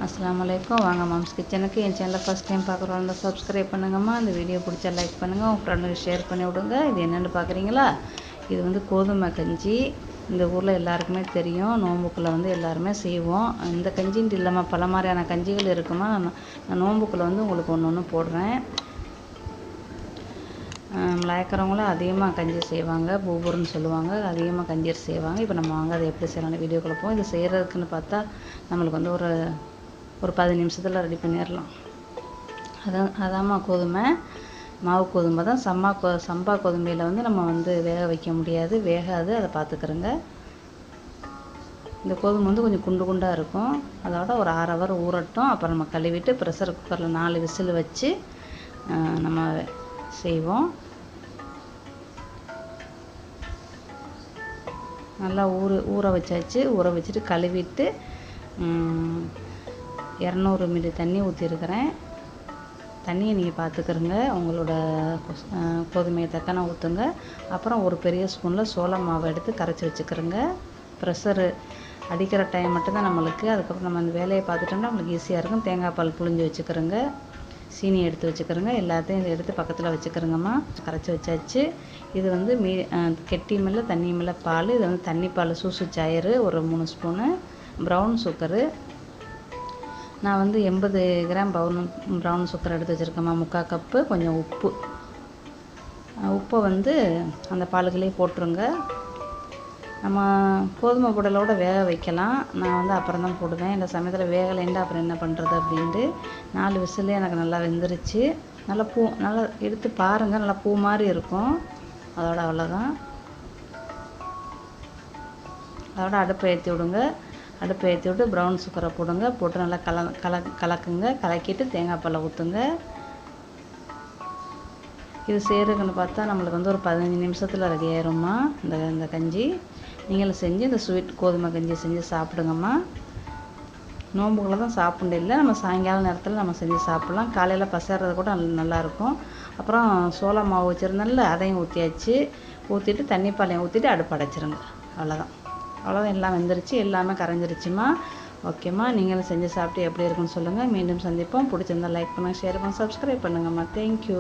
அஸ்ஸலாமு அலைக்கும். வாங்க மம்ஸ் கிச்சனுக்கு. என் சேனலை ஃபஸ்ட் டைம் பார்க்குறவங்க சப்ஸ்கிரைப் பண்ணுங்கம்மா. இந்த வீடியோ பிடிச்சா லைக் பண்ணுங்கள், உங்கள் ஃப்ரெண்டுக்கு ஷேர் பண்ணி விடுங்க. இது என்னென்னு பார்க்குறீங்களா? இது வந்து கோதுமை கஞ்சி. இந்த ஊரில் எல்லாருக்குமே தெரியும். நோம்புக்குள்ளே வந்து எல்லாருமே செய்வோம். இந்த கஞ்சின்ட்டு இல்லாமல் பல மாதிரியான கஞ்சிகள் இருக்குமா. நான் நோம்புக்குள்ளே வந்து உங்களுக்கு ஒன்று ஒன்று போடுறேன். மலாய்க்கிறவங்களும் அதிகமாக கஞ்சி செய்வாங்க, பூபூர்னு சொல்லுவாங்க. அதிகமாக கஞ்சி செய்வாங்க. இப்போ நம்ம வாங்க அதை எப்படி செய்யலாம்னு வீடியோக்குள்ளே போவோம். இது செய்கிறதுக்குன்னு பார்த்தா நம்மளுக்கு வந்து ஒரு 10 நிமிஷத்தில் ரெடி பண்ணிடலாம். அதாம்மா கோதுமை, மாவு கோதுமை தான். சம்பா கோதுமையில் வந்து நம்ம வந்து வேக வைக்க முடியாது, வேகாது. அதை பார்த்துக்கிறோங்க. இந்த கோதுமை வந்து கொஞ்சம் குண்டு குண்டாக இருக்கும். அதோட ஒரு 1/2 ஹவர் ஊறட்டும். அப்புறம் நம்ம கழுவிட்டு ப்ரெஷர் குக்கரில் 4 விசில் வச்சு நம்ம செய்வோம். நல்லா ஊற வச்சாச்சு. ஊற வச்சுட்டு கழுவிட்டு 200 மில்லி தண்ணி ஊற்றிருக்கிறேன். தண்ணியை நீங்கள் பார்த்துக்கிறங்க. உங்களோட கோதுமையை தக்கன ஊற்றுங்க. அப்புறம் ஒரு பெரிய ஸ்பூனில் சோள மாவை எடுத்து கரைச்சி வச்சுக்கிறோங்க. ப்ரெஷரு அடிக்கிற டைம் மட்டும்தான் நம்மளுக்கு. அதுக்கப்புறம் நம்ம அந்த வேலையை பார்த்துட்டோம்னா நம்மளுக்கு ஈஸியாக இருக்கும். தேங்காய் பால் புழிஞ்சு வச்சுக்கிறோங்க. சீனி எடுத்து வச்சுக்கிறோங்க. எல்லாத்தையும் இதை எடுத்து பக்கத்தில் வச்சுக்கிறோங்கம்மா. கரைச்சி வச்சாச்சு. இது வந்து கெட்டி மேலே தண்ணி மேலே பால். இது வந்து தண்ணி பால் சூசு சாயரு ஒரு 3 ஸ்பூனு, ப்ரௌன் சுகரு. நான் வந்து 80 கிராம் ப்ரௌன் சுகர் எடுத்து வச்சுருக்கேம்மா. 3/4 கப்பு. கொஞ்சம் உப்பை வந்து அந்த பாலுக்குள்ளேயே போட்டுருங்க. நம்ம கோதுமை புடலோட வேக வைக்கலாம். நான் வந்து அப்புறம் தான் போடுவேன். இந்த சமயத்தில் வேகலைண்டா அப்புறம் என்ன பண்ணுறது அப்படின்ட்டு 4 விசிலே எனக்கு நல்லா வெந்துருச்சு. நல்லா எடுத்து பாருங்கள். நல்லா பூ மாதிரி இருக்கும். அவ்வளோதான். அதோட அடுப்பை ஏற்றி விடுங்க. அடுப்பை ஏற்றி விட்டு ப்ரௌன் சுகரை போடுங்க. போட்டு நல்லா கலக்குங்க. கலக்கிட்டு தேங்காய் பாலை ஊற்றுங்க. இது செய்கிறதுக்குன்னு பார்த்தா நம்மளுக்கு வந்து ஒரு 15 நிமிஷத்தில் ரெடி ஆயிரும்மா இந்த கஞ்சி. நீங்களும் செஞ்சு இந்த ஸ்வீட் கோதுமை கஞ்சி செஞ்சு சாப்பிடுங்கம்மா. நோம்புகளை தான் சாப்பிட இல்லை, நம்ம சாயங்கால நேரத்தில் நம்ம செஞ்சு சாப்பிட்லாம். காலையில் பசறது கூட நல்லாயிருக்கும். அப்புறம் சோள மாவு வச்சுருந்தால அதையும் ஊற்றியாச்சு. ஊற்றிட்டு தண்ணி பாலையும் ஊற்றிட்டு அடுப்பு அடைச்சிருங்க. அவ்வளோதான். எல்லாம் வெந்துருச்சு, எல்லாமே கரைஞ்சிருச்சுமா. ஓகேம்மா. நீங்களும் செஞ்சு சாப்பிட்டு எப்படி இருக்குன்னு சொல்லுங்கள். மீண்டும் சந்திப்போம். பிடிச்சிருந்தா லைக் பண்ணுங்கள், ஷேர் பண்ணுங்கள், சப்ஸ்கிரைப் பண்ணுங்கம்மா. தேங்க்யூ.